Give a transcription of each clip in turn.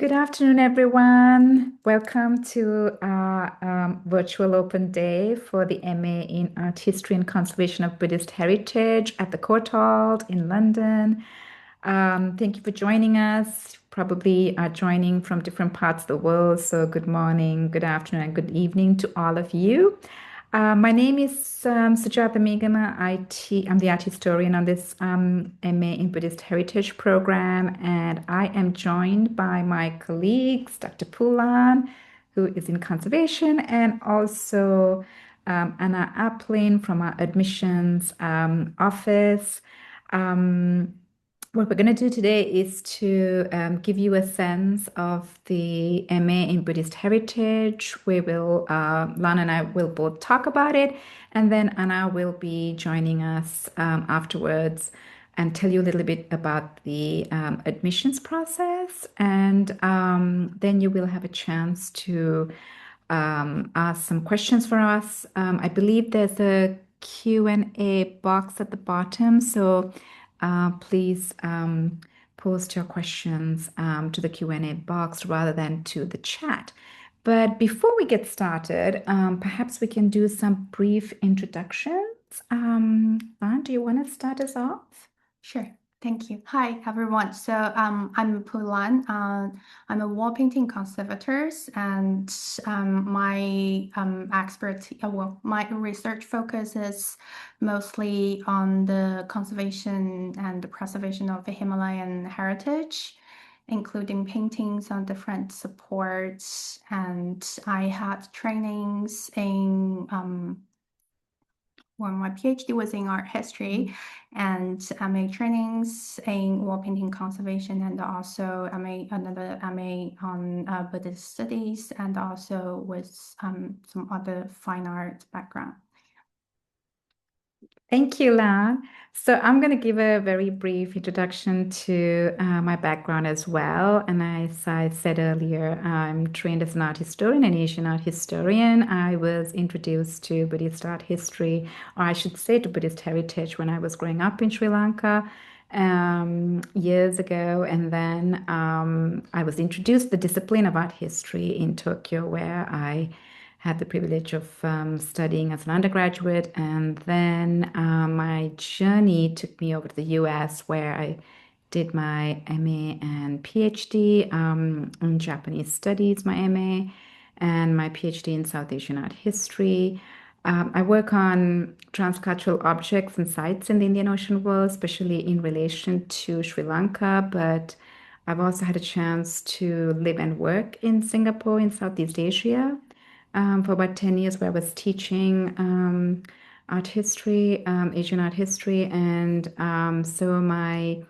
Good afternoon, everyone. Welcome to our virtual open day for the MA in Art History and Conservation of Buddhist Heritage at the Courtauld in London. Thank you for joining us. Probably are joining from different parts of the world. So, good morning, good afternoon, and good evening to all of you. My name is Sujata Megama. I'm the art historian on this MA in Buddhist Heritage program, and I am joined by my colleagues, Dr. Pulan, who is in conservation, and also Anna Aplin from our admissions office. Um, what we're going to do today is to give you a sense of the MA in Buddhist heritage. Lana and I will both talk about it, and then Anna will be joining us afterwards and tell you a little bit about the admissions process. And then you will have a chance to ask some questions for us. I believe there's a Q&A box at the bottom, so please post your questions to the Q&A box rather than to the chat. But before we get started, perhaps we can do some brief introductions. Lan, do you want to start us off? Sure. Thank you. Hi, everyone. I'm Pulan. I'm a wall painting conservator, and my research focus is mostly on the conservation and the preservation of the Himalayan heritage, including paintings on different supports. And I had trainings in when my PhD was in art history, and I made trainings in wall painting conservation, and also I made another MA on Buddhist studies, and also with some other fine art background. Thank you, Lan. So I'm going to give a very brief introduction to my background as well. And as I said earlier, I'm trained as an art historian, an Asian art historian. I was introduced to Buddhist art history, or I should say to Buddhist heritage, when I was growing up in Sri Lanka years ago. And then I was introduced to the discipline of art history in Tokyo, where I had the privilege of studying as an undergraduate. And then my journey took me over to the US, where I did my MA and PhD in Japanese studies, my MA, and my PhD in South Asian art history. I work on transcultural objects and sites in the Indian Ocean world, especially in relation to Sri Lanka, but I've also had a chance to live and work in Singapore in Southeast Asia for about 10 years, where I was teaching art history, Asian art history. And so my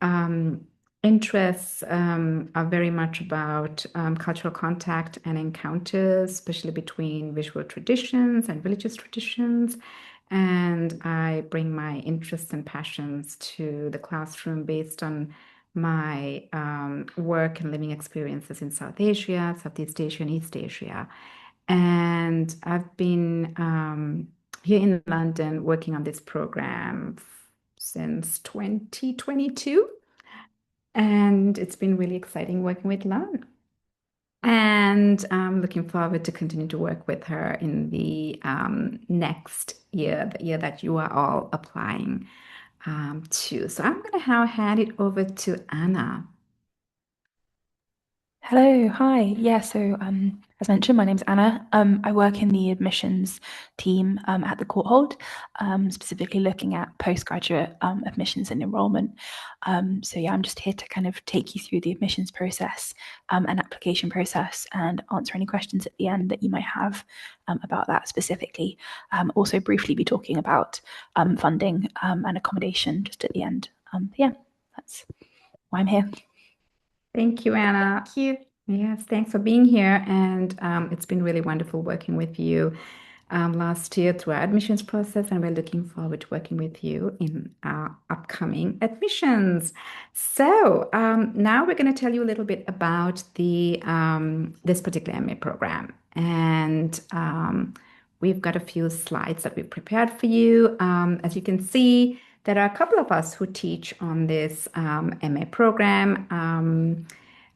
um, interests are very much about cultural contact and encounters, especially between visual traditions and religious traditions. And I bring my interests and passions to the classroom based on my work and living experiences in South Asia, Southeast Asia, and East Asia. And I've been here in London working on this program since 2022. And it's been really exciting working with Lan. And I'm looking forward to continue to work with her in the next year, the year that you are all applying to. So I'm going to now hand it over to Anna. Hello, hi. As mentioned, my name's Anna. I work in the admissions team at the Courtauld, specifically looking at postgraduate admissions and enrollment. I'm just here to kind of take you through the admissions process and application process and answer any questions at the end that you might have about that specifically. Also briefly be talking about funding and accommodation just at the end. That's why I'm here. Thank you, Anna. Thank you. Yes, thanks for being here. And it's been really wonderful working with you last year through our admissions process. And we're looking forward to working with you in our upcoming admissions. So now we're going to tell you a little bit about this particular MA program. And we've got a few slides that we've prepared for you. As you can see, there are a couple of us who teach on this MA program.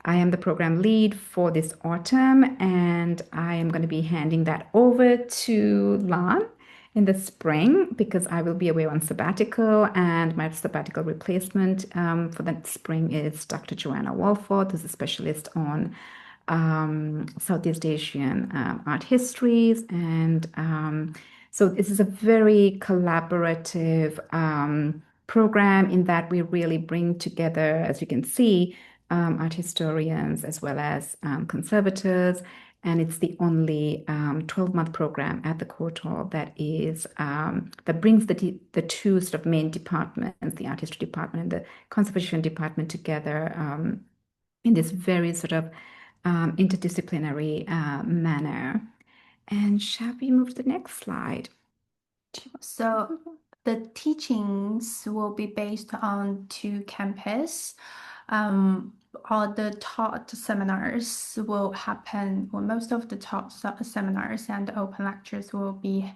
I am the program lead for this autumn, and I am going to be handing that over to Lan in the spring because I will be away on sabbatical, and my sabbatical replacement for that spring is Dr. Joanna Walford, who's a specialist on Southeast Asian art histories. And so this is a very collaborative program in that we really bring together, as you can see, art historians as well as conservators. And it's the only 12-month program at the Courtauld that brings the two sort of main departments, the art history department and the conservation department, together in this very sort of interdisciplinary manner. And shall we move to the next slide? So the teachings will be based on two campus. All the taught seminars will happen, or most of the taught seminars and open lectures will be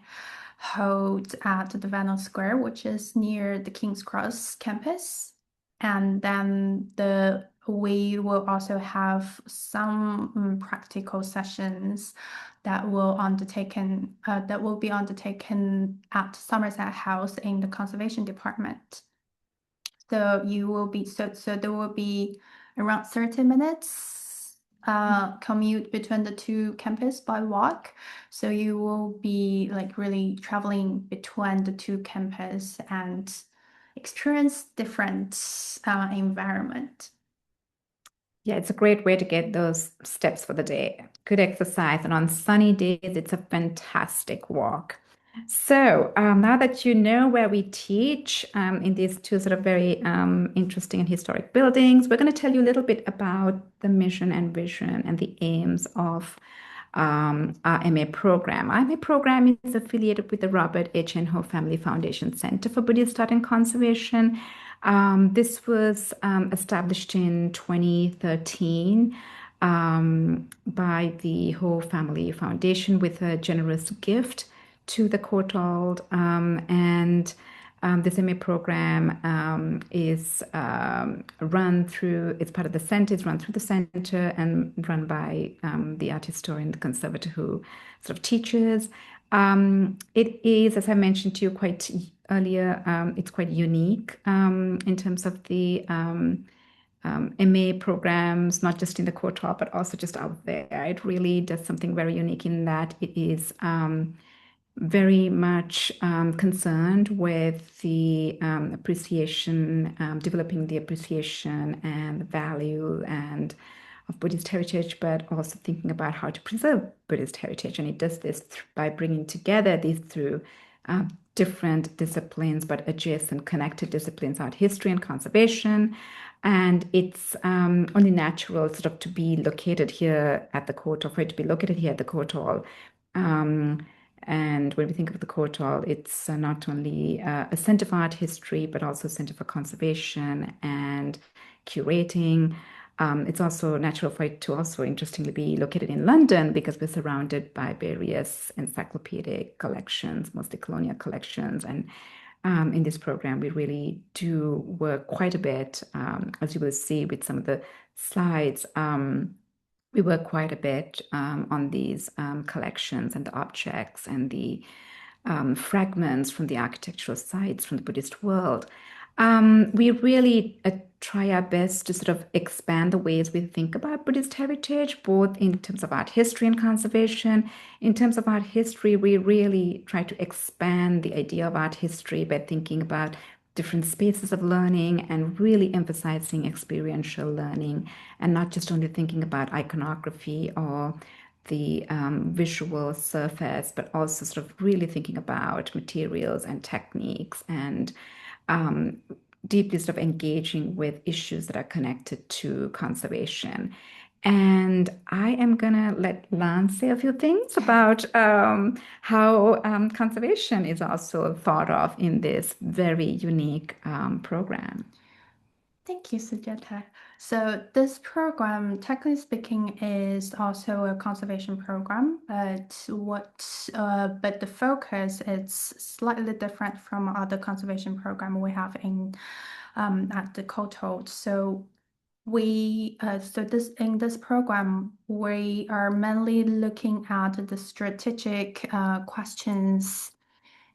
held at the Vanel Square, which is near the King's Cross campus. And then we will also have some practical sessions that will be undertaken at Somerset House in the conservation department. So there will be around 30 minutes commute between the two campus by walk. So you will be like really traveling between the two campus and experience different environment. Yeah, it's a great way to get those steps for the day. Good exercise. And on sunny days, it's a fantastic walk. So now that you know where we teach in these two sort of very interesting and historic buildings, we're going to tell you a little bit about the mission and vision and the aims of our MA program. Our MA program is affiliated with the Robert H. N. Ho Family Foundation Center for Buddhist Art and Conservation. This was established in 2013 by the Ho Family Foundation with a generous gift to the Courtauld. And this MA program is run through, it's part of the center, it's run through the center and run by the art historian, the conservator who sort of teaches. It is, as I mentioned to you quite earlier, it's quite unique in terms of the MA programs, not just in the Courtauld, but also just out there. It really does something very unique in that it is very much concerned with the appreciation, developing the appreciation and the value and of Buddhist heritage, but also thinking about how to preserve Buddhist heritage. And it does this by bringing together these through different disciplines, but adjacent connected disciplines, art history and conservation. And it's only natural sort of to be located here at the Courtauld, for it to be located here at the Courtauld. And when we think of the Courtauld, it's not only a center for art history, but also a center for conservation and curating. It's also natural for it to also interestingly be located in London because we're surrounded by various encyclopedic collections, mostly colonial collections. And in this program, we really do work quite a bit, as you will see with some of the slides. We work quite a bit on these collections and the objects and the fragments from the architectural sites from the Buddhist world. We really try our best to sort of expand the ways we think about Buddhist heritage, both in terms of art history and conservation. In terms of art history, we really try to expand the idea of art history by thinking about different spaces of learning and really emphasizing experiential learning and not just only thinking about iconography or the visual surface, but also sort of really thinking about materials and techniques and deeply sort of engaging with issues that are connected to conservation. And I am gonna let Lance say a few things about how conservation is also thought of in this very unique program. Thank you, Sujata. So this program, technically speaking, is also a conservation program, but the focus is slightly different from other conservation program we have in at the Courtauld. So In this program, we are mainly looking at the strategic questions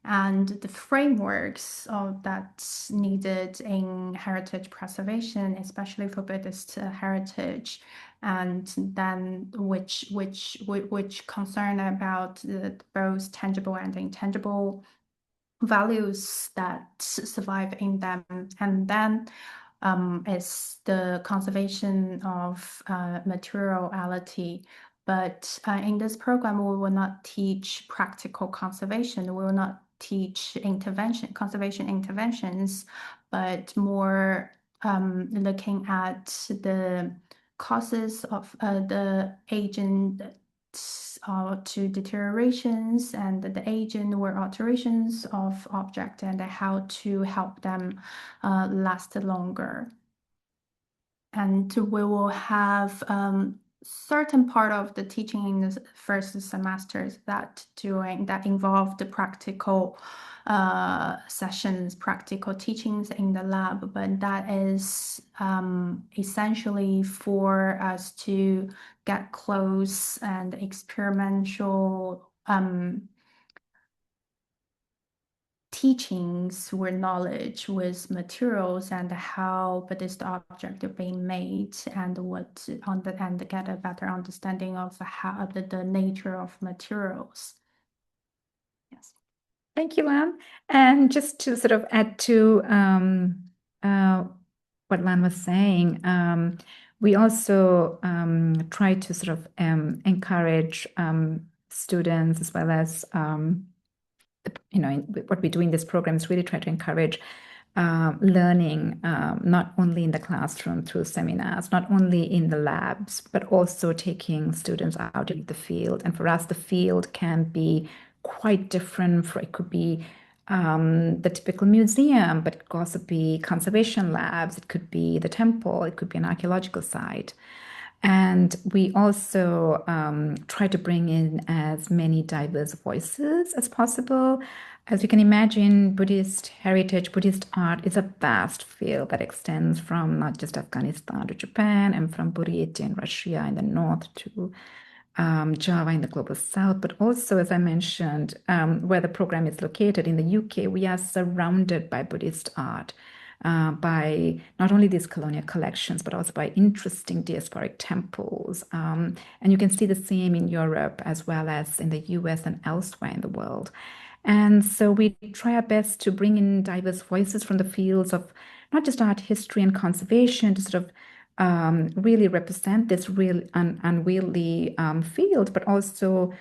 and the frameworks that's needed in heritage preservation, especially for Buddhist heritage, and then which concern about both tangible and intangible values that survive in them, and then is the conservation of materiality. But in this program, we will not teach practical conservation. We will not teach conservation interventions, but more looking at the causes of the agent to deteriorations and the agent or alterations of object and how to help them last longer. And we will have certain part of the teaching in the first semesters that involve the practical sessions, practical teachings in the lab, but that is essentially for us to get close and experimental teachings or knowledge with materials and how Buddhist objects are being made and and get a better understanding of how the nature of materials. Yes. Thank you, Lan. And just to sort of add to what Lan was saying, we also try to sort of encourage students as well as what we do in this program is really try to encourage learning, not only in the classroom through seminars, not only in the labs, but also taking students out in the field. And for us, the field can be quite different. It could be the typical museum, but it could also be conservation labs. It could be the temple. It could be an archaeological site. And we also try to bring in as many diverse voices as possible. As you can imagine, Buddhist heritage, Buddhist art is a vast field that extends from not just Afghanistan to Japan and from Buryatia in Russia in the north to Java in the global south, but also, as I mentioned, where the program is located in the UK, we are surrounded by Buddhist art by not only these colonial collections, but also by interesting diasporic temples. And you can see the same in Europe as well as in the US and elsewhere in the world. And so we try our best to bring in diverse voices from the fields of not just art history and conservation to sort of really represent this real unwieldy field, but also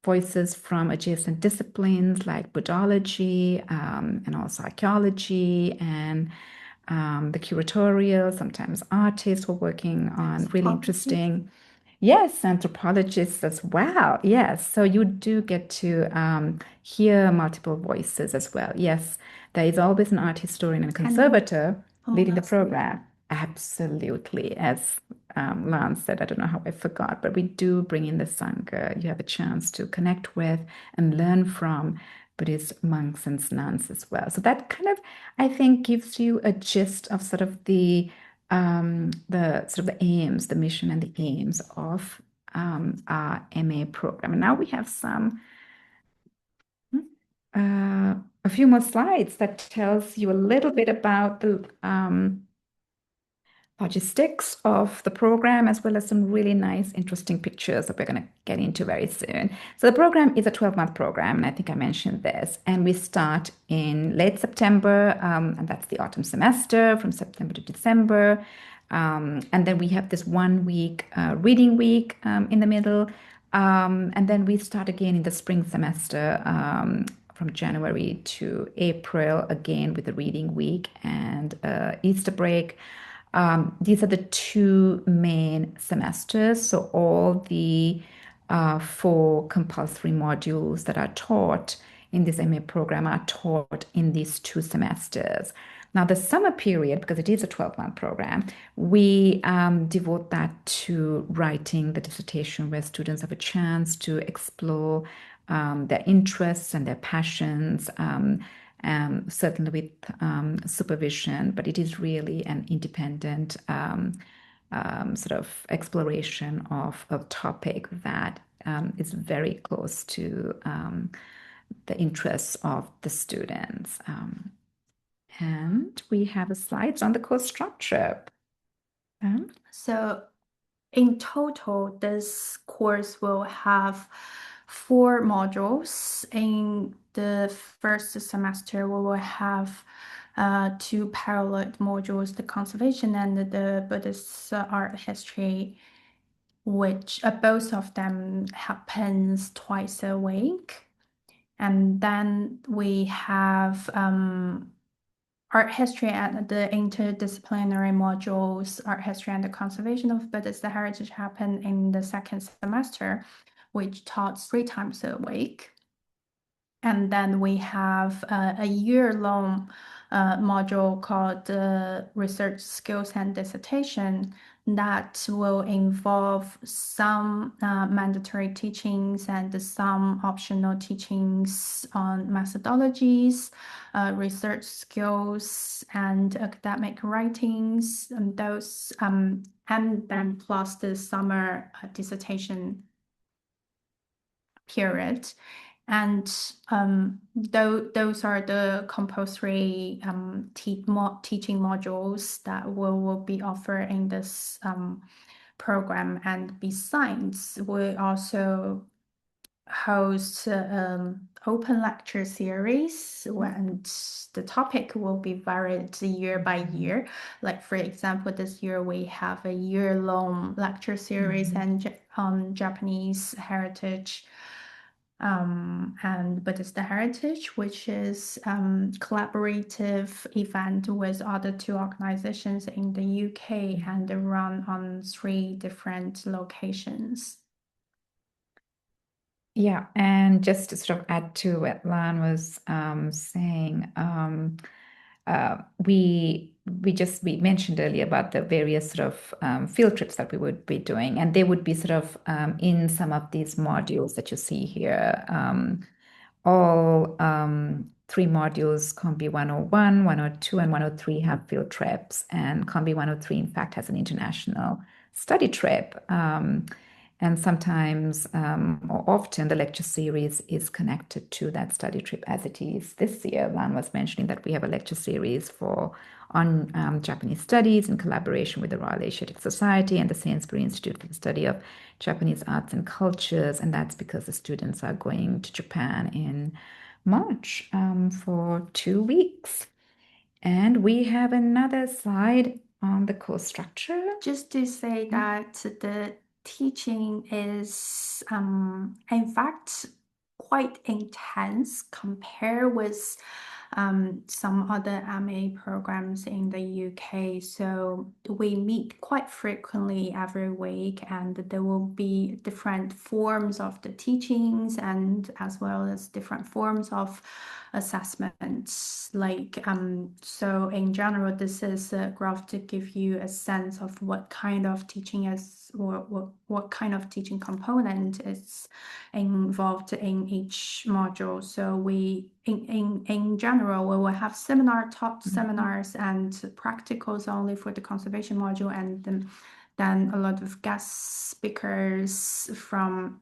voices from adjacent disciplines like Buddhology and also archaeology and the curatorial, sometimes artists who are working on really interesting. Yes, anthropologists as well. Yes, so you do get to hear multiple voices as well. Yes, there is always an art historian and a conservator leading the program. Absolutely. As Lance said, I don't know how I forgot, but we do bring in the Sangha. You have a chance to connect with and learn from Buddhist monks and nuns as well. So that kind of, I think, gives you a gist of sort of the aims, the mission and the aims of our MA program. And now we have a few more slides that tells you a little bit about the logistics of the program, as well as some really nice, interesting pictures that we're going to get into very soon. So the program is a 12-month program, and I think I mentioned this. And we start in late September, and that's the autumn semester from September to December. And then we have this 1 week reading week in the middle. And then we start again in the spring semester from January to April, again with the reading week and Easter break. These are the two main semesters. So all the 4 compulsory modules that are taught in this MA program are taught in these 2 semesters. Now, the summer period, because it is a 12-month program, we devote that to writing the dissertation where students have a chance to explore their interests and their passions certainly with supervision, but it is really an independent sort of exploration of a topic that is very close to the interests of the students. And we have a slides on the course structure. So in total, this course will have 4 modules. In the first semester, we will have 2 parallel modules, the conservation and the Buddhist art history, which both of them happens twice a week. And then we have art history and the interdisciplinary modules, art history and the conservation of Buddhist heritage happen in the second semester, which taught 3 times a week. And then we have a year-long module called Research Skills and Dissertation that will involve some mandatory teachings and some optional teachings on methodologies, research skills, and academic writings, and those, and then plus the summer dissertation period. And those are the compulsory teaching modules that will be offered in this program. And besides, we also host open lecture series, and the topic will be varied year by year. Like for example, this year we have a year-long lecture series on Japanese heritage and Buddhist heritage, which is collaborative event with other 2 organizations in the UK and run on 3 different locations. Yeah, and just to sort of add to what Lan was saying, we mentioned earlier about the various sort of field trips that we would be doing, and they would be sort of in some of these modules that you see here. All 3 modules, Combi 101, 102, and 103 have field trips, and Combi 103, in fact, has an international study trip. And sometimes, or often, the lecture series is connected to that study trip, as it is this year. Lan was mentioning that we have a lecture series on Japanese studies in collaboration with the Royal Asiatic Society and the Sainsbury Institute for the Study of Japanese Arts and Cultures, and that's because the students are going to Japan in March for 2 weeks. And we have another slide on the course structure. Just to say that the teaching is, in fact, quite intense compared with some other MA programs in the UK. So we meet quite frequently every week, and there will be different forms of the teachings and as well as different forms of assessments. Like so in general, this is a graph to give you a sense of what kind of teaching is, or what kind of teaching component is involved in each module. So we in general, we will have taught seminars and practicals only for the conservation module, and then a lot of guest speakers from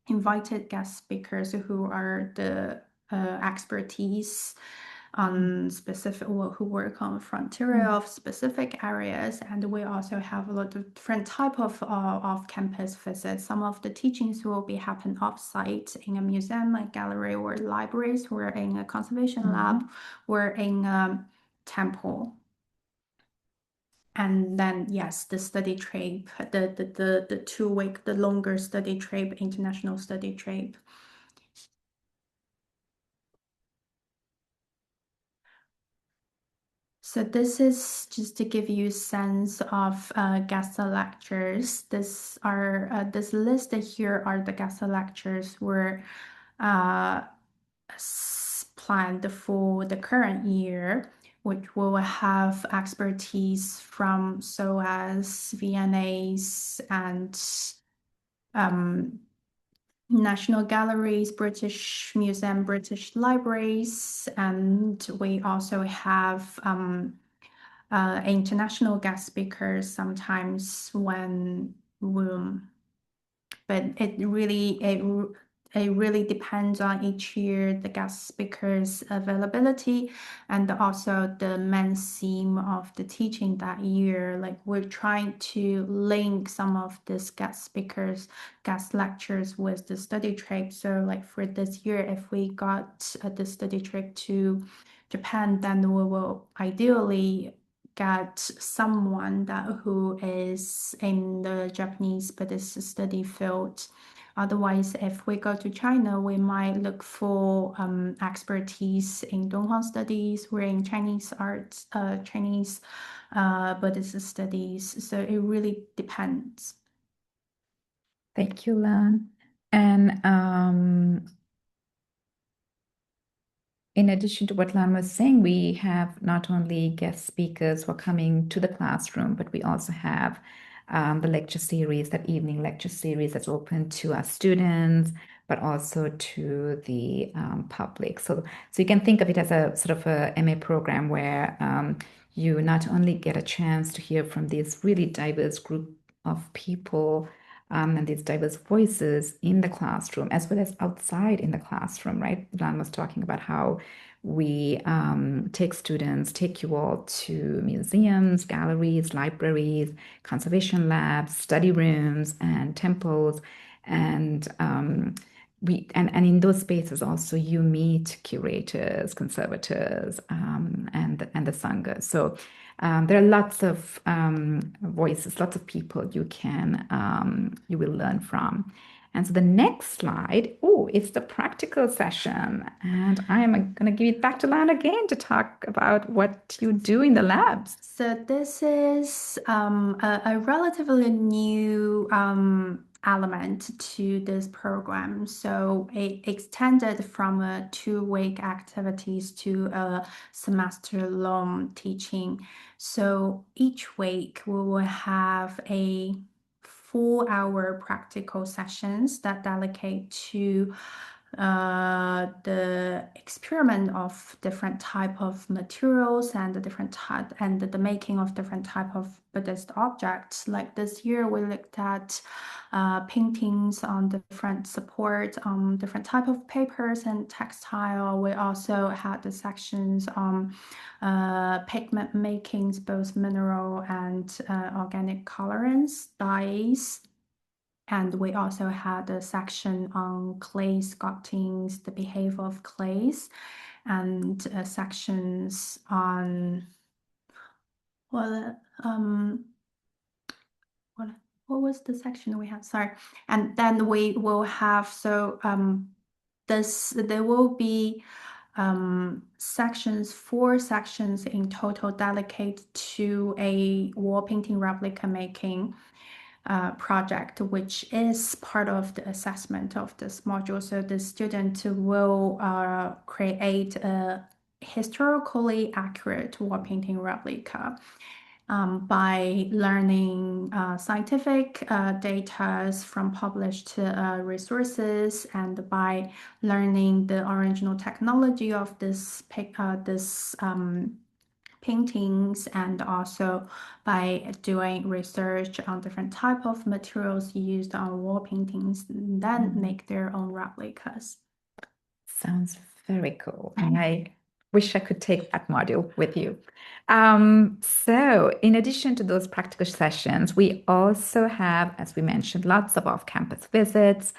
invited guest speakers who are the expertise on specific, who work on frontier of specific areas. And we also have a lot of different type of off-campus visits. Some of the teachings will be happen off-site in a museum, a gallery, or libraries, or in a conservation lab, or in a temple. And then yes, the study trip, the 2 week, the longer study trip, international study trip. So this is just to give you a sense of guest lectures. This list here are the guest lectures were planned for the current year, which will have expertise from SOAS, VNAs, and national galleries, British Museum, British libraries, and we also have international guest speakers sometimes when but it really depends on each year the guest speakers availability and also the main theme of the teaching that year. Like we're trying to link some of these guest speakers, guest lectures with the study trip. So like for this year, if we got the study trip to Japan, then we will ideally get someone that who is in the Japanese Buddhist study field. Otherwise, if we go to China, we might look for expertise in Donghua studies or in Chinese arts, Chinese Buddhist studies. So it really depends. Thank you, Lan. And in addition to what Lan was saying, we have not only guest speakers who are coming to the classroom, but we also have the lecture series, that evening lecture series that's open to our students, but also to the public. So you can think of it as a sort of a MA program where you not only get a chance to hear from this really diverse group of people and these diverse voices in the classroom as well as outside in the classroom, right? Lan was talking about how we take you all to museums, galleries, libraries, conservation labs, study rooms, and temples. And and in those spaces also you meet curators, conservators, and the sangha. So there are lots of voices, lots of people you will learn from. And so the next slide, oh, it's the practical session. And I'm going to give it back to Lan again to talk about what you do in the labs. So this is a relatively new element to this program. So it extended from a 2-week activities to a semester-long teaching. So each week we will have a 4-hour practical sessions that delegate to the experiment of different type of materials and the different type and the making of different type of Buddhist objects. Like this year, we looked at paintings on different support, different type of papers and textile. We also had the sections on pigment makings, both mineral and organic colorants, dyes. And we also had a section on clay sculptings, the behavior of clays, and sections on well, what was the section we have? Sorry. And then we will have there will be sections, 4 sections in total dedicated to a wall painting replica making project, which is part of the assessment of this module. So the student will create a historically accurate wall painting replica by learning scientific data from published resources and by learning the original technology of this paintings and also by doing research on different type of materials used on wall paintings, then make their own replicas. Sounds very cool. And I wish I could take that module with you. So in addition to those practical sessions, we also have, as we mentioned, lots of off-campus visits.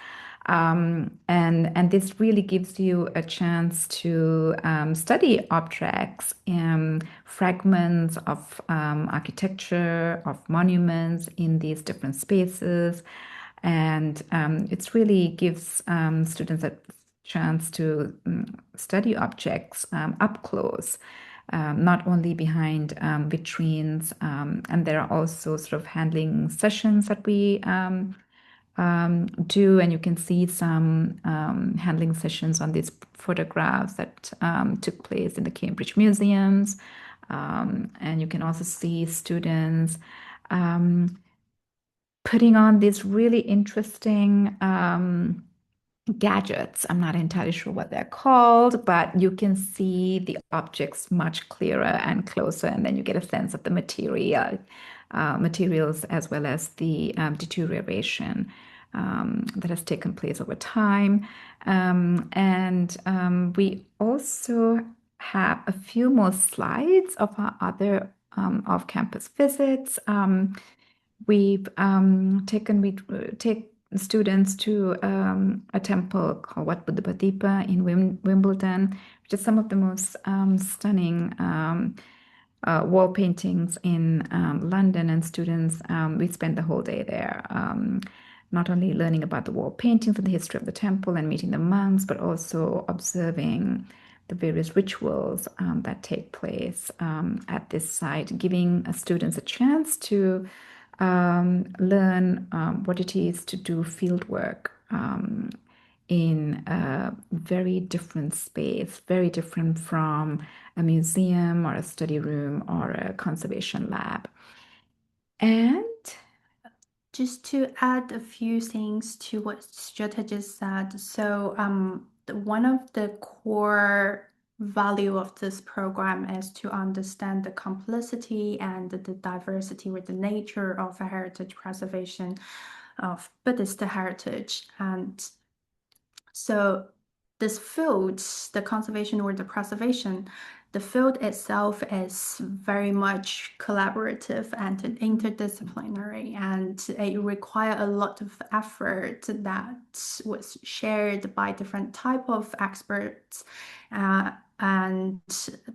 And this really gives you a chance to study objects, fragments of architecture, of monuments in these different spaces. And it really gives students a chance to study objects up close. Not only behind vitrines, and there are also sort of handling sessions that we do, and you can see some handling sessions on these photographs that took place in the Cambridge museums. And you can also see students putting on these really interesting gadgets. I'm not entirely sure what they're called, but you can see the objects much clearer and closer, and then you get a sense of the materials as well as the deterioration that has taken place over time. And we also have a few more slides of our other off-campus visits. We take students to a temple called Wat Buddha in Wimbledon, which is some of the most stunning wall paintings in London. And students, we spent the whole day there, not only learning about the wall paintings and the history of the temple and meeting the monks, but also observing the various rituals that take place at this site, giving students a chance to learn what it is to do field work in a very different space, very different from a museum or a study room or a conservation lab. And Just to add a few things to what Jutta just said. So, one of the core value of this program is to understand the complexity and the diversity with the nature of a heritage preservation of Buddhist heritage. And so this field, the conservation or the preservation, the field itself is very much collaborative and interdisciplinary, and it requires a lot of effort that was shared by different type of experts and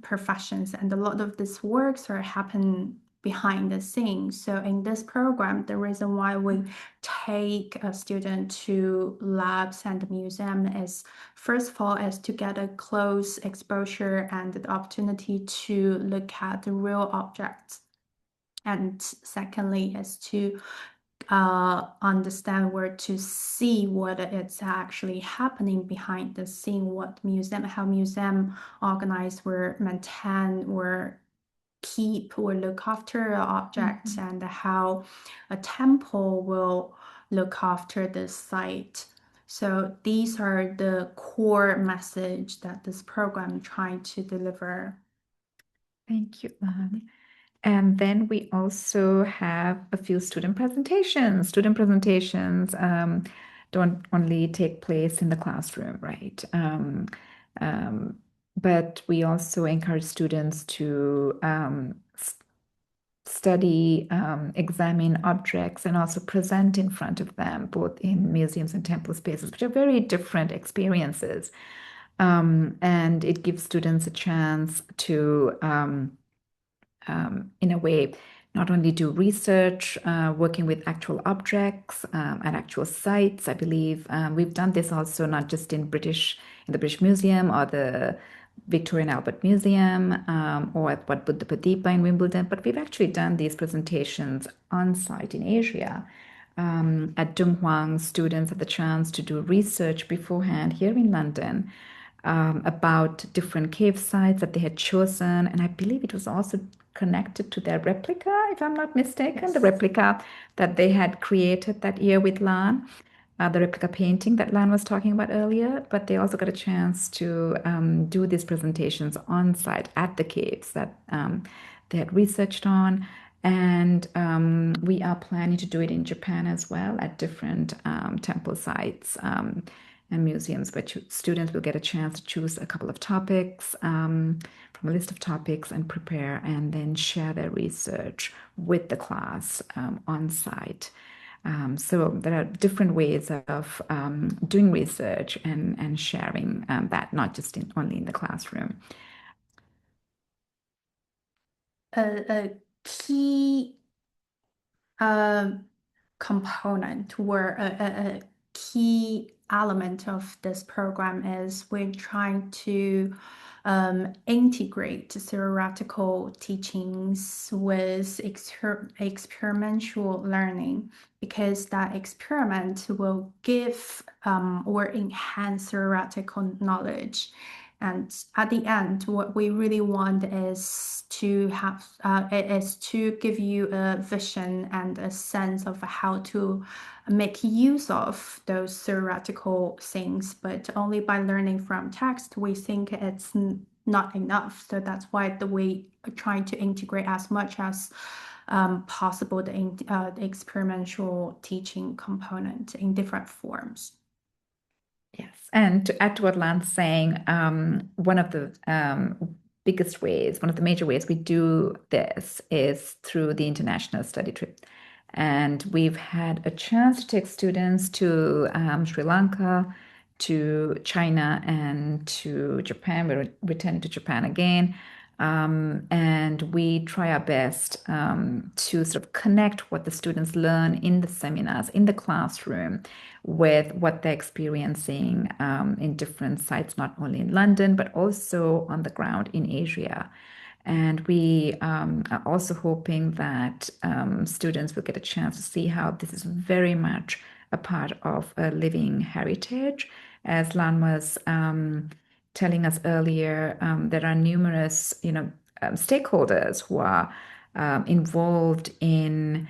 professions. And a lot of these works are happen behind the scenes. So in this program, the reason why we take a student to labs and museum is, first of all, is to get a close exposure and the opportunity to look at the real objects. And secondly, is to understand where to see what it's actually happening behind the scene, how museum organize or maintain or keep or look after objects, and how a temple will look after this site. So these are the core message that this program trying to deliver. thank you, Lan. And then we also have a few student presentations. Student presentations don't only take place in the classroom, right? But we also encourage students to study, examine objects, and also present in front of them, both in museums and temple spaces, which are very different experiences. And it gives students a chance to in a way, not only do research, working with actual objects at actual sites. I believe we've done this also not just in the British Museum or the Victoria and Albert Museum or at Wat Buddha Padipa in Wimbledon, but we've actually done these presentations on site in Asia. At Dunhuang, students had the chance to do research beforehand here in London about different cave sites that they had chosen. And I believe it was also connected to their replica, if I'm not mistaken, Yes. the replica that they had created that year with Lan, the replica painting that Lan was talking about earlier. But they also got a chance to do these presentations on site at the caves that they had researched on. And we are planning to do it in Japan as well at different temple sites and museums, but students will get a chance to choose a couple of topics from a list of topics and prepare and then share their research with the class on site. So there are different ways of doing research and sharing that, not just only in the classroom. A key component or a key element of this program is we're trying to integrate theoretical teachings with experimental learning, because that experiment will give or enhance theoretical knowledge. And at the end, what we really want is to give you a vision and a sense of how to make use of those theoretical things, but only by learning from text, we think it's not enough. So that's why we are trying to integrate as much as possible the experiential teaching component in different forms. Yes, and to add to what Lan's saying, one of the biggest ways, one of the major ways we do this is through the international study trip. And we've had a chance to take students to Sri Lanka, to China, and to Japan. We're returning to Japan again. And we try our best to sort of connect what the students learn in the seminars, in the classroom, with what they're experiencing in different sites, not only in London, but also on the ground in Asia. And we are also hoping that students will get a chance to see how this is very much a part of a living heritage. As Lan was telling us earlier, there are numerous, stakeholders who are involved in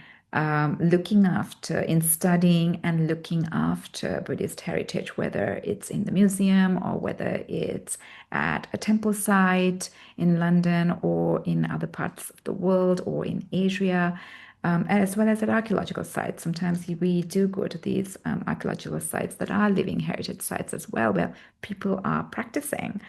looking after, in studying and looking after Buddhist heritage, whether it's in the museum or whether it's at a temple site in London or in other parts of the world or in Asia, as well as at archaeological sites. Sometimes we do go to these archaeological sites that are living heritage sites as well, where people are practicing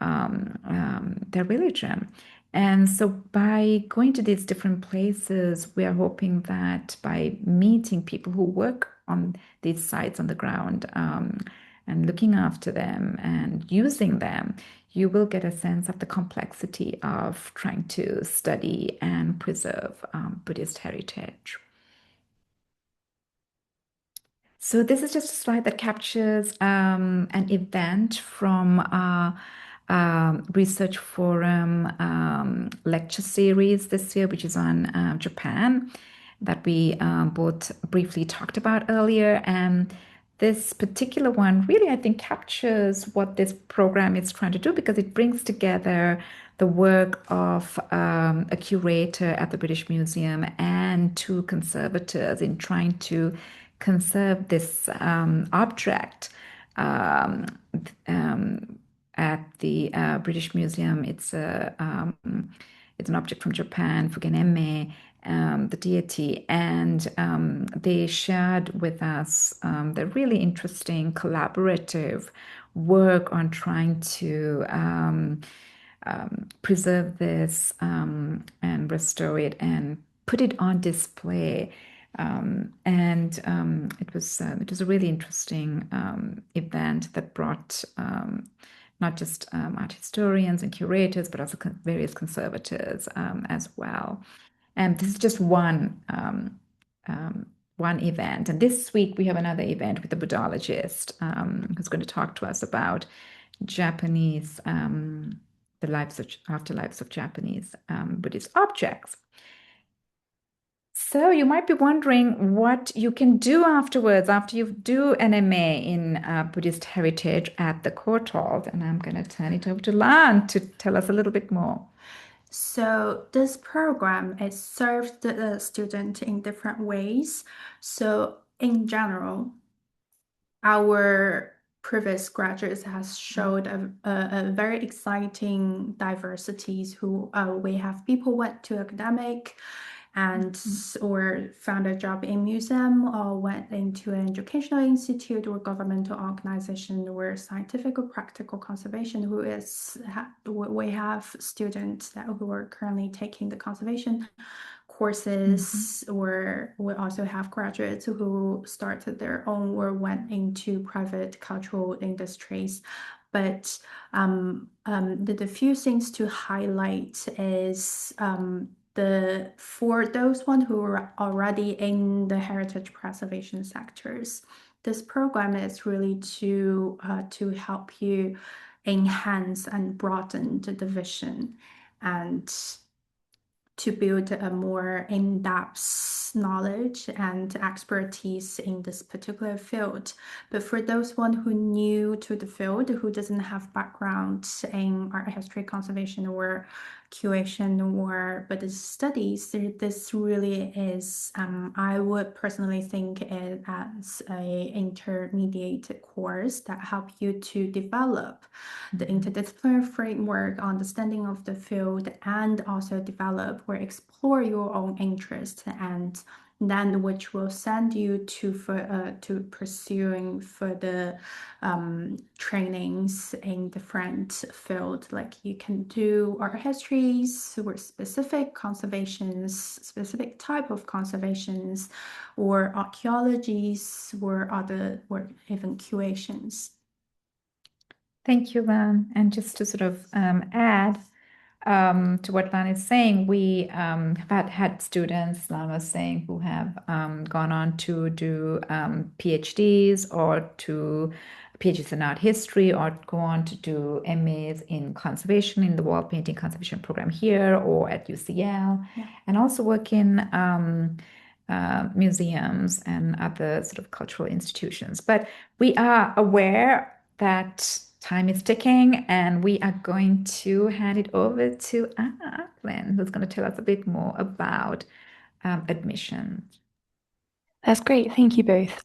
their religion. And so by going to these different places, we are hoping that by meeting people who work on these sites on the ground and looking after them and using them, you will get a sense of the complexity of trying to study and preserve Buddhist heritage. So this is just a slide that captures an event from our research forum lecture series this year, which is on Japan, that we both briefly talked about earlier. And this particular one really, I think, captures what this program is trying to do because it brings together the work of a curator at the British Museum and two conservators in trying to conserve this object um, at the British Museum. It's it's an object from Japan, Fugenemme, the deity, and they shared with us the really interesting collaborative work on trying to preserve this and restore it and put it on display. It was a really interesting event that brought not just art historians and curators, but also various conservators as well. And this is just one event. And this week we have another event with a Buddhologist who's going to talk to us about Japanese, the afterlives of Japanese Buddhist objects. So you might be wondering what you can do afterwards, after you do an MA in Buddhist heritage at the Courtauld. And I'm going to turn it over to Lan to tell us a little bit more. So this program, it serves the student in different ways. So in general, our previous graduates has showed a very exciting diversities who we have people went to academic and or found a job in museum or went into an educational institute or governmental organization or scientific or practical conservation we have students who are currently taking the conservation courses, or we also have graduates who started their own or went into private cultural industries. But the few things to highlight is for those one who are already in the heritage preservation sectors, this program is really to help you enhance and broaden the vision and to build a more in-depth knowledge and expertise in this particular field. But for those one who new to the field, who doesn't have background in art history conservation or curation or Buddhist studies, this really is, I would personally think it as a intermediate course that help you to develop the interdisciplinary framework, understanding of the field, and also develop or explore your own interest, and then which will send you to pursuing further trainings in different field. Like you can do art histories or specific conservations, specific type of conservations, or archaeologies, or other, or even curations. Thank you, Lan. And just to sort of add to what Lan is saying, we have had students, Lan was saying, who have gone on to do PhDs or to PhDs in art history, or go on to do MAs in conservation in the wall painting conservation program here or at UCL, and also work in museums and other sort of cultural institutions. But we are aware that time is ticking, and we are going to hand it over to Anna Ackland, who's going to tell us a bit more about admission. That's great. Thank you both.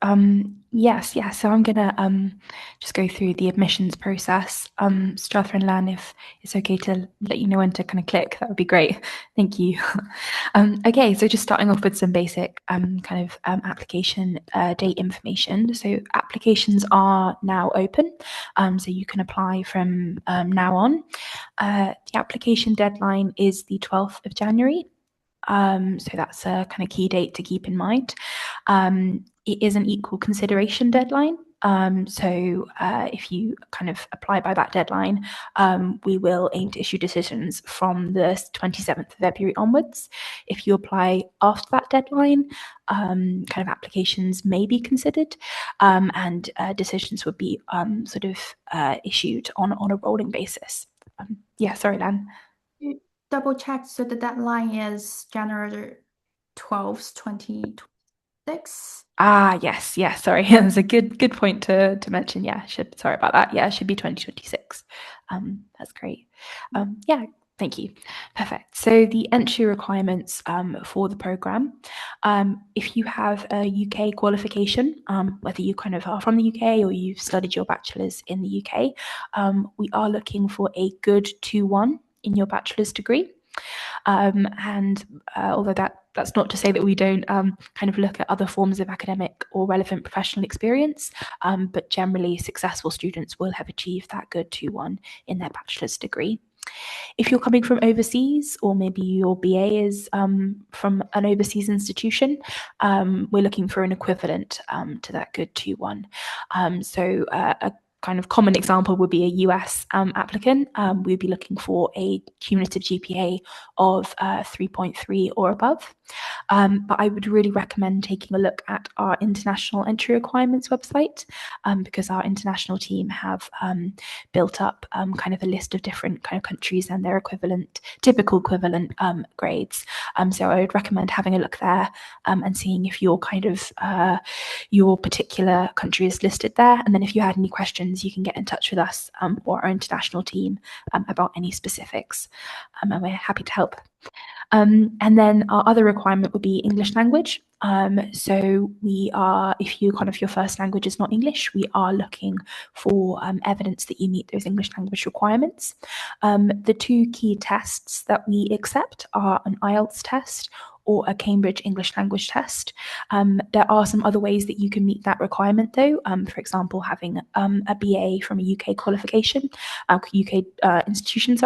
Yes. So I'm gonna just go through the admissions process. Stratha and Lan, if it's okay to let you know when to kind of click, that would be great. Thank you. Okay, so just starting off with some basic application date information. So applications are now open, so you can apply from now on. The application deadline is the 12th of January. So that's a kind of key date to keep in mind. It is an equal consideration deadline. So if you kind of apply by that deadline, we will aim to issue decisions from the 27th of February onwards. If you apply after that deadline, kind of applications may be considered, and decisions would be issued on a rolling basis. Sorry, Lan. Double check. So the deadline is January 12th, 2026. Yes. Sorry, that's a good point to mention. Sorry about that. It should be 2026. That's great. Thank you. Perfect. So the entry requirements for the program, if you have a UK qualification, whether you kind of are from the UK or you've studied your bachelor's in the UK, we are looking for a good 2-1 in your bachelor's degree. And although that's not to say that we don't kind of look at other forms of academic or relevant professional experience, but generally successful students will have achieved that good 2-1 in their bachelor's degree. If you're coming from overseas, or maybe your BA is from an overseas institution, we're looking for an equivalent to that good 2-1. So a kind of common example would be a US applicant. We'd be looking for a cumulative GPA of 3.3 or above. But I would really recommend taking a look at our international entry requirements website, because our international team have built up kind of a list of different kind of countries and their typical equivalent grades. So I would recommend having a look there and seeing if your kind of your particular country is listed there. And then if you had any questions, you can get in touch with us or our international team about any specifics, and we're happy to help. And then our other requirement would be English language. So we are, if you kind of your first language is not English, we are looking for evidence that you meet those English language requirements. The two key tests that we accept are an IELTS test or a Cambridge English language test. There are some other ways that you can meet that requirement though. For example, having a BA from a UK qualification, UK institution,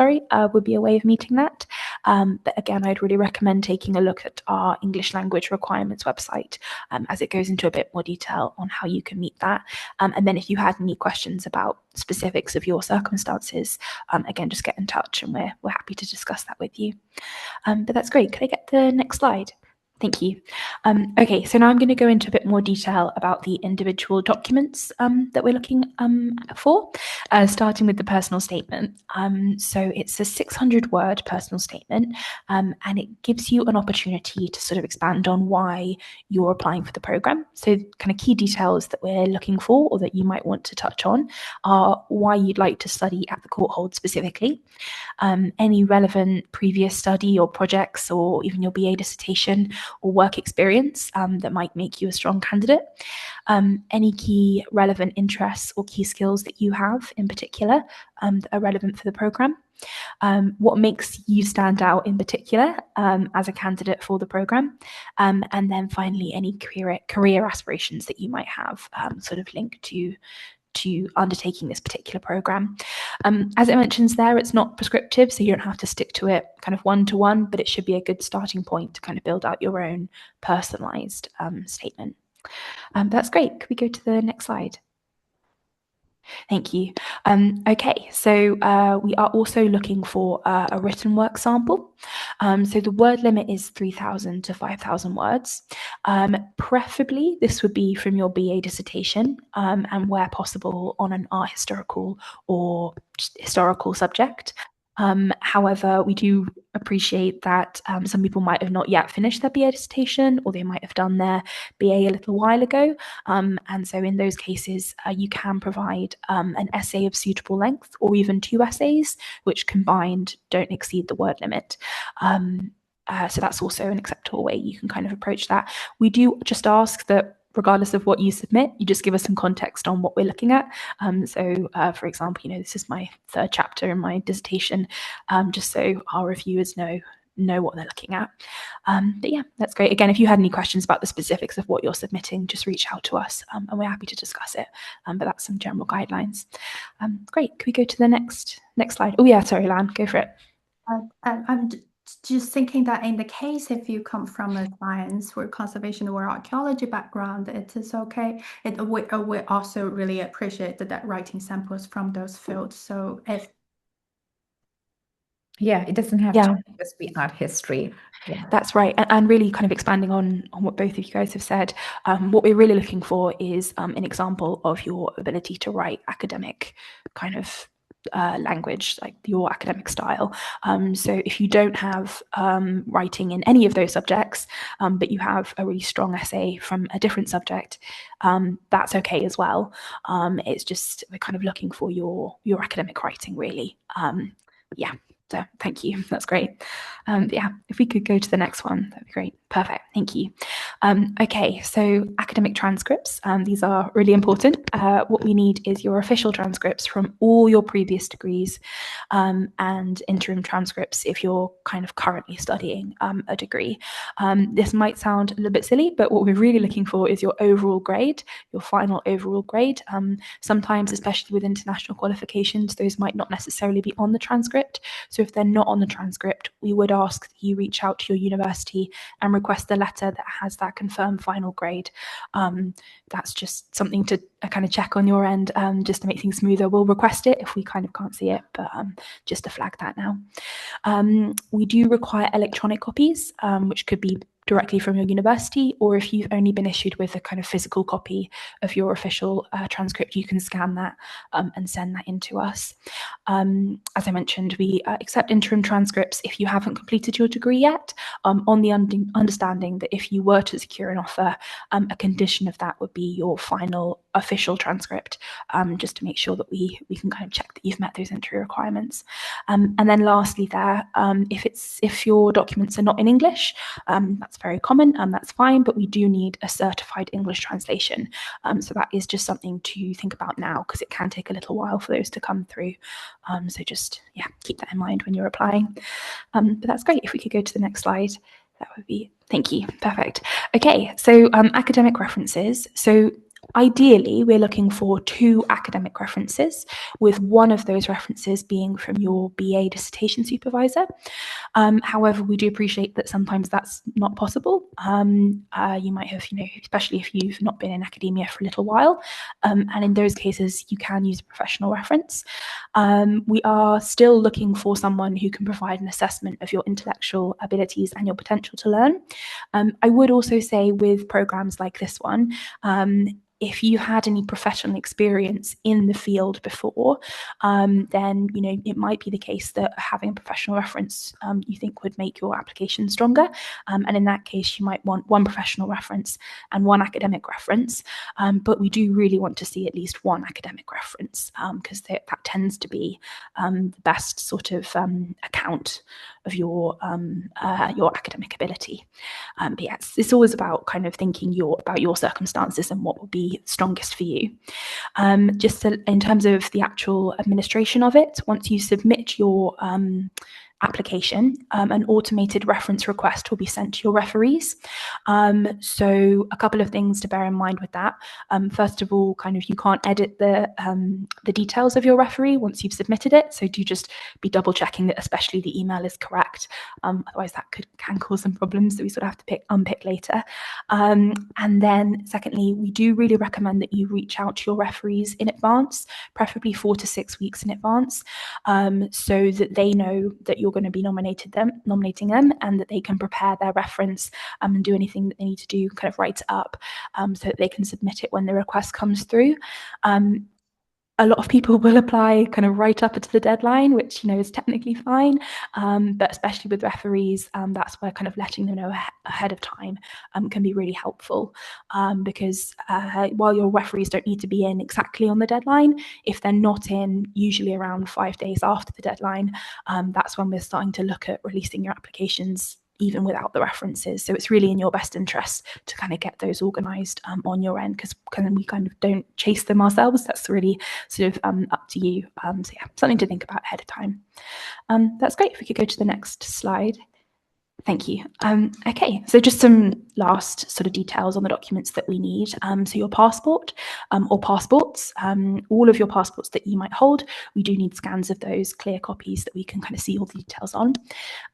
would be a way of meeting that. But again, I'd really recommend taking a look at our English language requirements website, as it goes into a bit more detail on how you can meet that. And then if you had any questions about specifics of your circumstances, again, just get in touch and we're happy to discuss that with you. But that's great. Could I get the next slide? Thank you. Okay, so now I'm going to go into a bit more detail about the individual documents that we're looking for, starting with the personal statement. So it's a 600-word personal statement, and it gives you an opportunity to sort of expand on why you're applying for the program. So kind of key details that we're looking for or that you might want to touch on are why you'd like to study at the Courtauld specifically, any relevant previous study or projects or even your BA dissertation or work experience that might make you a strong candidate, any key relevant interests or key skills that you have in particular that are relevant for the program, what makes you stand out in particular as a candidate for the program, and then finally any career aspirations that you might have sort of linked to undertaking this particular program. As it mentions there, it's not prescriptive, so you don't have to stick to it kind of one-to-one, but it should be a good starting point to kind of build out your own personalized statement. That's great. Could we go to the next slide? Thank you. Okay, so we are also looking for a written work sample. So the word limit is 3,000 to 5,000 words. Preferably, this would be from your BA dissertation, and where possible on an art historical or historical subject. However, we do appreciate that some people might have not yet finished their BA dissertation, or they might have done their BA a little while ago. And so in those cases, you can provide an essay of suitable length or even 2 essays, which combined don't exceed the word limit. So that's also an acceptable way you can kind of approach that. We do just ask that regardless of what you submit, you just give us some context on what we're looking at. So, for example, this is my 3rd chapter in my dissertation, just so our reviewers know what they're looking at. But yeah, that's great. Again, if you had any questions about the specifics of what you're submitting, just reach out to us, and we're happy to discuss it. But that's some general guidelines. Great. Can we go to the next slide? Oh yeah, sorry, Lan, go for it. I'm just thinking that in the case if you come from a science or conservation or archaeology background, it is okay. We also really appreciate that writing samples from those fields. So if it doesn't have to just be art history. Yeah, that's right. And really kind of expanding on what both of you guys have said, what we're really looking for is an example of your ability to write academic kind of language, like your academic style. So if you don't have writing in any of those subjects, but you have a really strong essay from a different subject, that's okay as well. It's just we're kind of looking for your academic writing, really. Yeah. So thank you. That's great. Yeah, if we could go to the next one, that'd be great. Perfect. Thank you. Okay, so academic transcripts. These are really important. What we need is your official transcripts from all your previous degrees, and interim transcripts if you're kind of currently studying a degree. This might sound a little bit silly, but what we're really looking for is your overall grade, your final overall grade. Sometimes, especially with international qualifications, those might not necessarily be on the transcript. So if they're not on the transcript, we would ask that you reach out to your university and request a letter that has that confirmed final grade. That's just something to kind of check on your end, just to make things smoother. We'll request it if we kind of can't see it, but just to flag that now. We do require electronic copies, which could be directly from your university, or if you've only been issued with a kind of physical copy of your official transcript, you can scan that and send that in to us. As I mentioned, we accept interim transcripts if you haven't completed your degree yet, on the understanding that if you were to secure an offer, a condition of that would be your final official transcript, just to make sure that we can kind of check that you've met those entry requirements. And then lastly there, if your documents are not in English, that's very common, and that's fine, but we do need a certified English translation. So that is just something to think about now, because it can take a little while for those to come through. So just, keep that in mind when you're applying. But that's great. If we could go to the next slide, that would be, thank you. Perfect. Okay, so academic references. So Ideally, we're looking for 2 academic references, with one of those references being from your BA dissertation supervisor. However, we do appreciate that sometimes that's not possible. You might have, especially if you've not been in academia for a little while, and in those cases, you can use a professional reference. We are still looking for someone who can provide an assessment of your intellectual abilities and your potential to learn. I would also say with programs like this one, if you had any professional experience in the field before, then it might be the case that having a professional reference you think would make your application stronger. And in that case, you might want 1 professional reference and 1 academic reference. But we do really want to see at least 1 academic reference, because that tends to be the best sort of account of your academic ability. But yeah, it's always about kind of thinking about your circumstances and what will be strongest for you. In terms of the actual administration of it, once you submit your application, an automated reference request will be sent to your referees. So a couple of things to bear in mind with that. First of all, kind of you can't edit the details of your referee once you've submitted it. So do just be double checking that especially the email is correct. Otherwise that can cause some problems that we sort of have to unpick later. And then secondly, we do really recommend that you reach out to your referees in advance, preferably 4 to 6 weeks in advance, so that they know that you're going to be nominating them, and that they can prepare their reference and do anything that they need to do, kind of write it up, so that they can submit it when the request comes through. A lot of people will apply kind of right up to the deadline, which is technically fine, but especially with referees, that's where kind of letting them know ahead of time can be really helpful, because while your referees don't need to be in exactly on the deadline, if they're not in usually around 5 days after the deadline, that's when we're starting to look at releasing your applications even without the references. So it's really in your best interest to kind of get those organised on your end, because we kind of don't chase them ourselves. That's really sort of up to you. So yeah, something to think about ahead of time. That's great. If we could go to the next slide. Thank you. Okay, so just some last sort of details on the documents that we need. So your passport or passports, all of your passports that you might hold, we do need scans of those, clear copies that we can kind of see all the details on.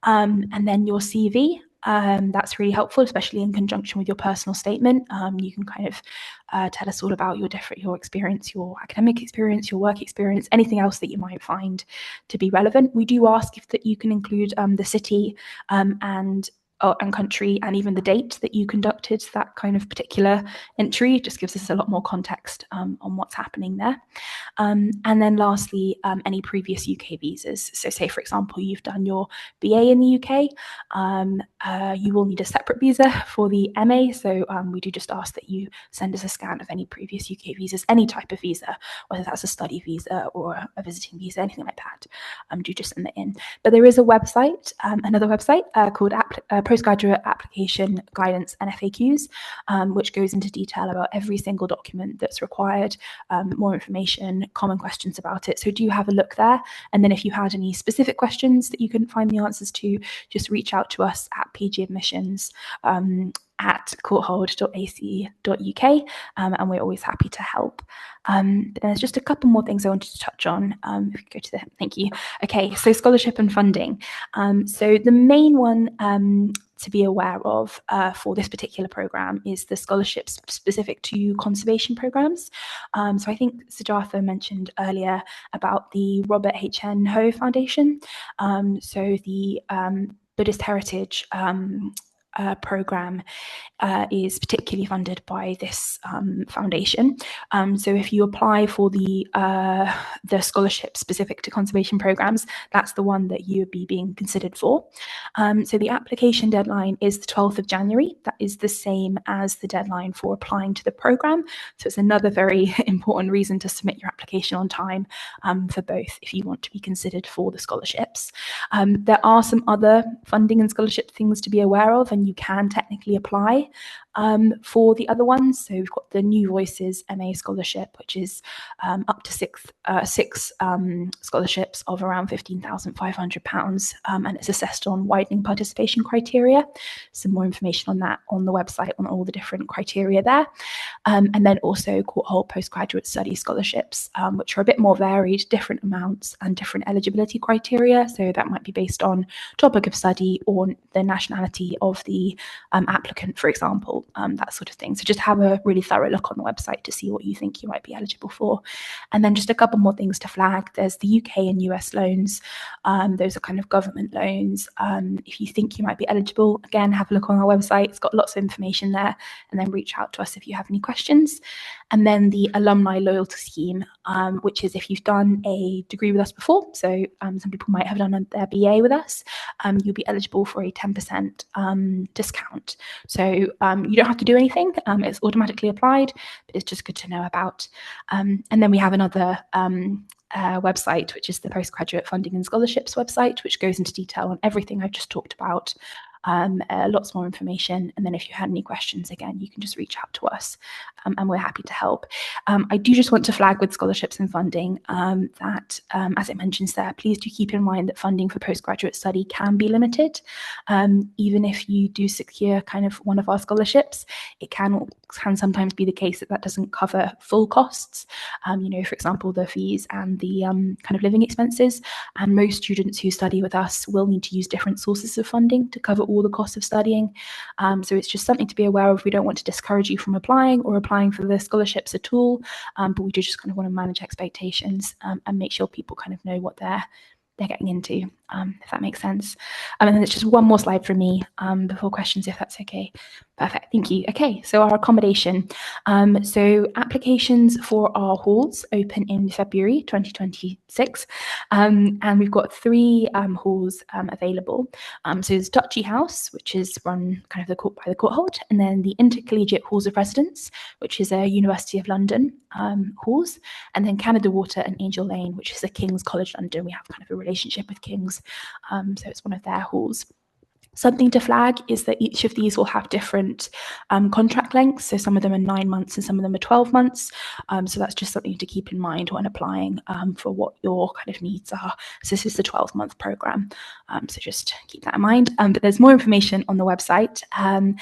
And then your CV. That's really helpful, especially in conjunction with your personal statement. You can kind of tell us all about your experience, your academic experience, your work experience, anything else that you might find to be relevant. We do ask that you can include the city and country and even the date that you conducted that kind of particular entry. It just gives us a lot more context on what's happening there. And then lastly, any previous UK visas. So say, for example, you've done your BA in the UK, you will need a separate visa for the MA. So we do just ask that you send us a scan of any previous UK visas, any type of visa, whether that's a study visa or a visiting visa, anything like that. Do just send that in. But there is a website, another website called Postgraduate Application Guidance and FAQs, which goes into detail about every single document that's required, more information, common questions about it. So do have a look there. And then if you had any specific questions that you couldn't find the answers to, just reach out to us at PG Admissions at courthold.ac.uk, and we're always happy to help. But there's just a couple more things I wanted to touch on. If we go to thank you. Okay, so scholarship and funding. So the main one to be aware of for this particular program is the scholarships specific to conservation programs. So I think Sujatha mentioned earlier about the Robert H.N. Ho Foundation. So the Buddhist Heritage program is particularly funded by this foundation. So if you apply for the scholarship specific to conservation programs, that's the one that you would be being considered for. So the application deadline is the 12th of January. That is the same as the deadline for applying to the program. So it's another very important reason to submit your application on time for both if you want to be considered for the scholarships. There are some other funding and scholarship things to be aware of, and you can technically apply For the other ones, so we've got the New Voices MA scholarship, which is up to six scholarships of around £15,500, and it's assessed on widening participation criteria. Some more information on that on the website on all the different criteria there. And then also Courtauld postgraduate study scholarships, which are a bit more varied, different amounts and different eligibility criteria. So that might be based on topic of study or the nationality of the applicant, for example, that sort of thing. So just have a really thorough look on the website to see what you think you might be eligible for. And then just a couple more things to flag. There's the UK and US loans. Those are kind of government loans. If you think you might be eligible, again, have a look on our website. It's got lots of information there, and then reach out to us if you have any questions. And then the alumni loyalty scheme, which is if you've done a degree with us before, so some people might have done their BA with us, you'll be eligible for a 10% discount. So you don't have to do anything. It's automatically applied, but it's just good to know about. And then we have another website, which is the Postgraduate Funding and Scholarships website, which goes into detail on everything I've just talked about. Lots more information. And then if you had any questions, again, you can just reach out to us, and we're happy to help. I do just want to flag with scholarships and funding that, as it mentions there, please do keep in mind that funding for postgraduate study can be limited. Even if you do secure kind of one of our scholarships, it can sometimes be the case that doesn't cover full costs. For example, the fees and the kind of living expenses. And most students who study with us will need to use different sources of funding to cover all the costs of studying. So it's just something to be aware of. We don't want to discourage you from applying or applying for the scholarships at all, but we do just kind of want to manage expectations and make sure people kind of know what they're getting into, if that makes sense. And then it's just one more slide from me before questions, if that's okay. Perfect, thank you. Okay, so our accommodation. So applications for our halls open in February 2026, and we've got 3 halls available. So there's Duchy House, which is run kind of by the Courtauld, and then the Intercollegiate Halls of Residence, which is a University of London halls, and then Canada Water and Angel Lane, which is a King's College London. We have kind of a relationship with King's, so it's one of their halls. Something to flag is that each of these will have different contract lengths. So some of them are 9 months and some of them are 12 months. So that's just something to keep in mind when applying for what your kind of needs are. So this is the 12-month program. So just keep that in mind. But there's more information on the website, and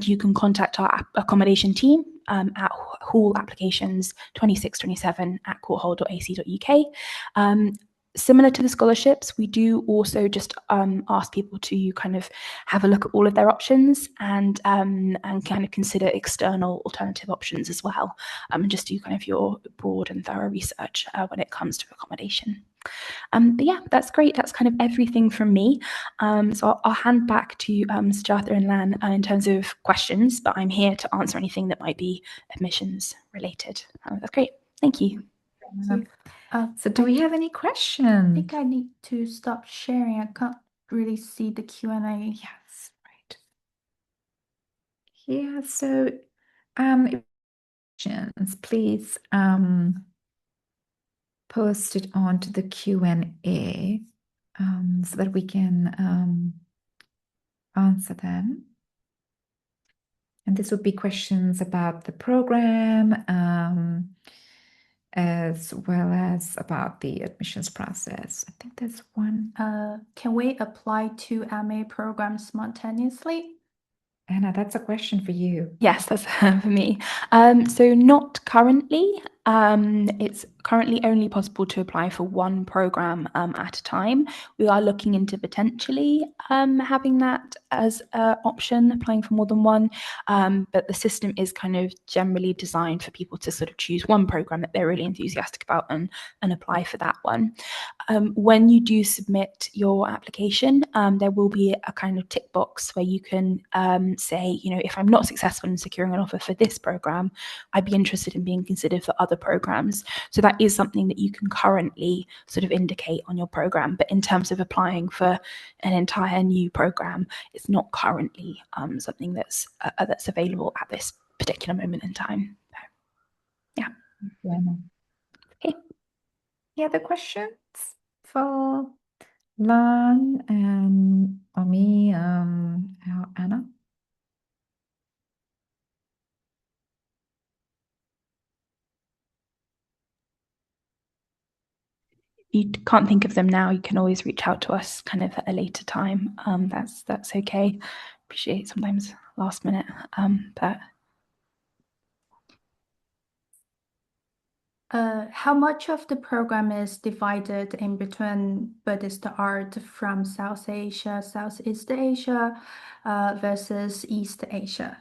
you can contact our accommodation team at hall applications 2627 at courtauld.ac.uk. Similar to the scholarships, we do also just ask people to kind of have a look at all of their options and kind of consider external alternative options as well, and just do kind of your broad and thorough research when it comes to accommodation. But yeah, that's great. That's kind of everything from me. So I'll hand back to Sujatha and Lan in terms of questions, but I'm here to answer anything that might be admissions related. That's great. Thank you. So do we have any questions? I think I need to stop sharing. I can't really see the Q&A. Yes, right. Yeah, so questions, please post it onto the Q&A so that we can answer them. And this would be questions about the program, as well as about the admissions process. I think there's one. Can we apply to MA programs simultaneously? Anna, that's a question for you. Yes, that's for me. So not currently. It's currently only possible to apply for one program at a time. We are looking into potentially having that as an option, applying for more than one. But the system is kind of generally designed for people to sort of choose one program that they're really enthusiastic about and apply for that one. When you do submit your application, there will be a kind of tick box where you can say, if I'm not successful in securing an offer for this program, I'd be interested in being considered for other programs. So that is something that you can currently sort of indicate on your program. But in terms of applying for an entire new program, it's not currently something that's available at this particular moment in time. So, yeah. Okay. Any other questions for Lan and or me, or Anna? you can't think of them now, you can always reach out to us kind of at a later time. That's okay. Appreciate sometimes last minute, but how much of the program is divided in between Buddhist art from South Asia, Southeast Asia, versus East Asia?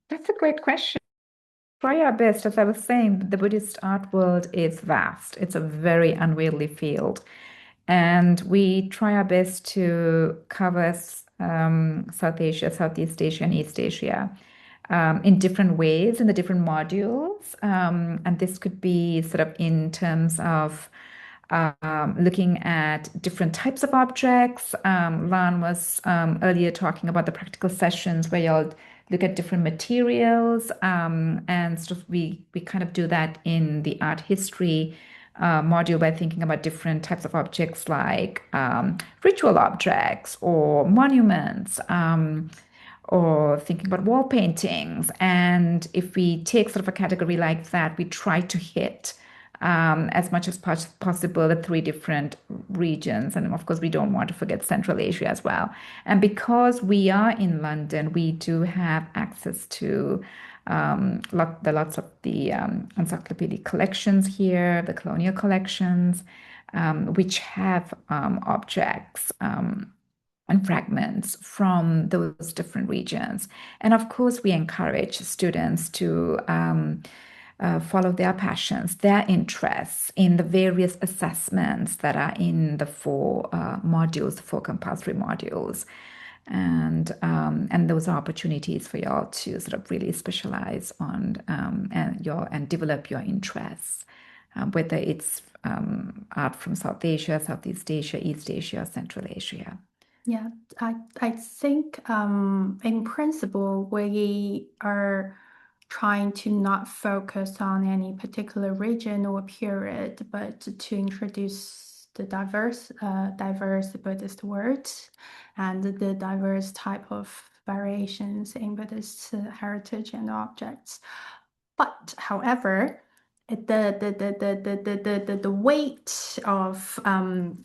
That's a great question. Try our best. As I was saying, the Buddhist art world is vast. It's a very unwieldy field. And we try our best to cover South Asia, Southeast Asia, and East Asia in different ways in the different modules. And this could be sort of in terms of looking at different types of objects. Lan was earlier talking about the practical sessions where you'll look at different materials, and sort of we kind of do that in the art history module by thinking about different types of objects like ritual objects or monuments. Or thinking about wall paintings. And if we take sort of a category like that, we try to hit as much as possible the three different regions. And of course, we don't want to forget Central Asia as well. And because we are in London, we do have access to lots of the encyclopedic collections here, the colonial collections, which have objects. And fragments from those different regions. And of course, we encourage students to follow their passions, their interests in the various assessments that are in the four modules, the four compulsory modules. And those are opportunities for y'all to sort of really specialize on and develop your interests, whether it's art from South Asia, Southeast Asia, East Asia, Central Asia. Yeah, I think in principle we are trying to not focus on any particular region or period, but to introduce the diverse Buddhist words and the diverse type of variations in Buddhist heritage and objects. But however, the weight of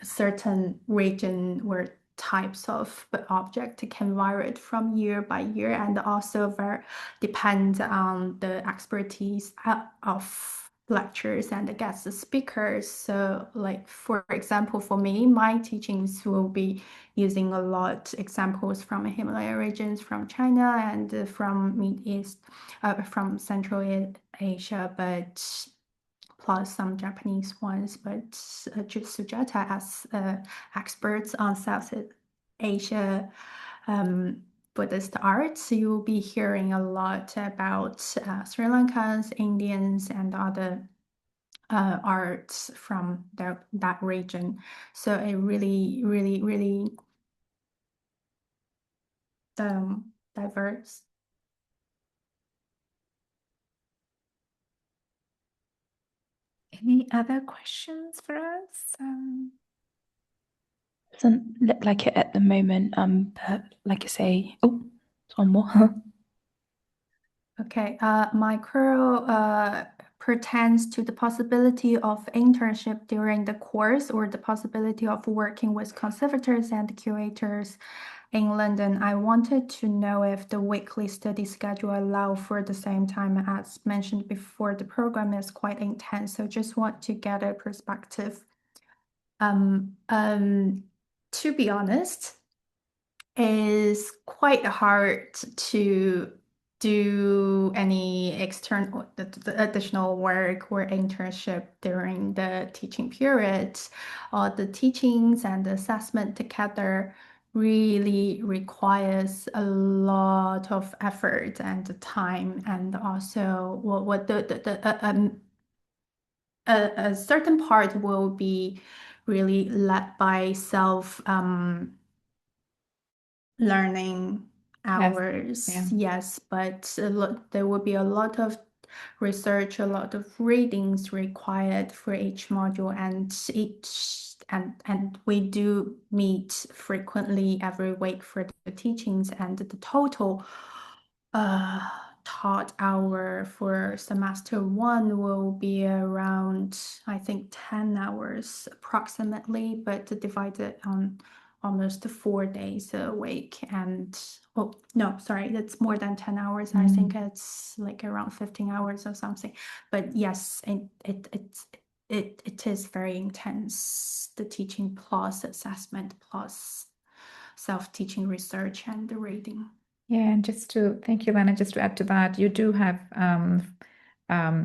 certain region or types of object can vary from year by year and also depend on the expertise of lecturers and the guest speakers. So like, for example, for me, my teachings will be using a lot examples from Himalaya regions, from China and from Mid East, from Central Asia, but plus some Japanese ones. But Sujata as experts on South Asia Buddhist arts, you will be hearing a lot about Sri Lankans, Indians, and other arts from that region. So it really, really, really diverse. Any other questions for us? doesn't look like it at the moment. But like I say, oh, there's one more. Okay, my query pertains to the possibility of internship during the course or the possibility of working with conservators and curators in London. I wanted to know if the weekly study schedule allow for the same time. As mentioned before, the program is quite intense, so just want to get a perspective. To be honest, is quite hard to do any external additional work or internship during the teaching period. The teachings and the assessment together really requires a lot of effort and time, and also what a certain part will be really led by self learning hours. Yeah. Yes, but there will be a lot of research, a lot of readings required for each module, and we do meet frequently every week for the teachings, and the total taught hour for semester one will be around, I think, 10 hours approximately, but divided on almost 4 days a week. And oh no, sorry, that's more than 10 hours. I think it's like around 15 hours or something. But yes, it is very intense, the teaching plus assessment plus self-teaching research and the reading. Yeah, and thank you, Lana, just to add to that, you do have,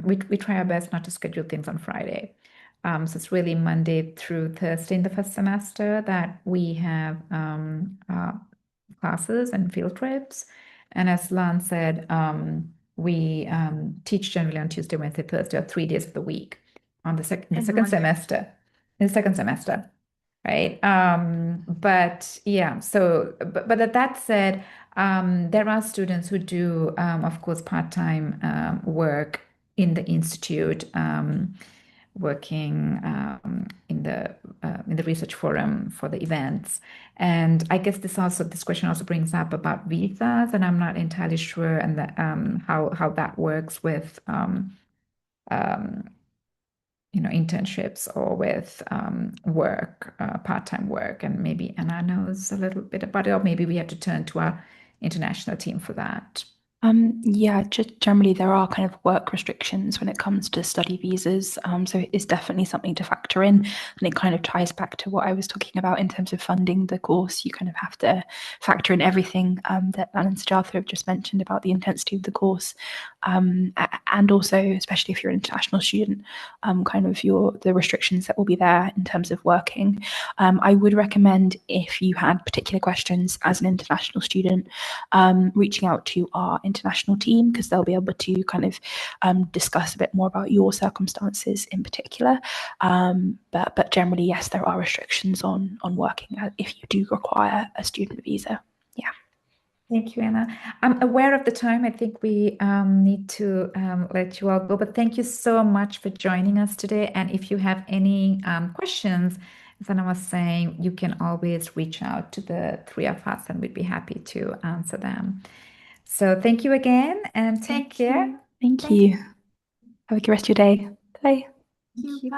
we try our best not to schedule things on Friday. So it's really Monday through Thursday in the first semester that we have classes and field trips. And as Lan said, we teach generally on Tuesday, Wednesday, Thursday, or 3 days of the week on the second semester. In the second semester, right? But yeah, but that said, there are students who do, of course, part-time work in the institute, working in the research forum for the events. And I guess this question also brings up about visas, and I'm not entirely sure and how that works with internships or with work, part-time work. And maybe Anna knows a little bit about it, or maybe we have to turn to our international team for that. Yeah, just generally there are kind of work restrictions when it comes to study visas. So it's definitely something to factor in. And it kind of ties back to what I was talking about in terms of funding the course. You kind of have to factor in everything that Lan and Sujatha have just mentioned about the intensity of the course. And also, especially if you're an international student, kind of the restrictions that will be there in terms of working. I would recommend, if you had particular questions as an international student, reaching out to our international team, because they'll be able to kind of discuss a bit more about your circumstances in particular. But generally, yes, there are restrictions on working if you do require a student visa. Yeah. Thank you, Anna. I'm aware of the time. I think we need to let you all go, but thank you so much for joining us today. And if you have any questions, as Anna was saying, you can always reach out to the three of us and we'd be happy to answer them. So thank you again and take care. Thank you. Have a good rest of your day. Bye. Thank you. Bye.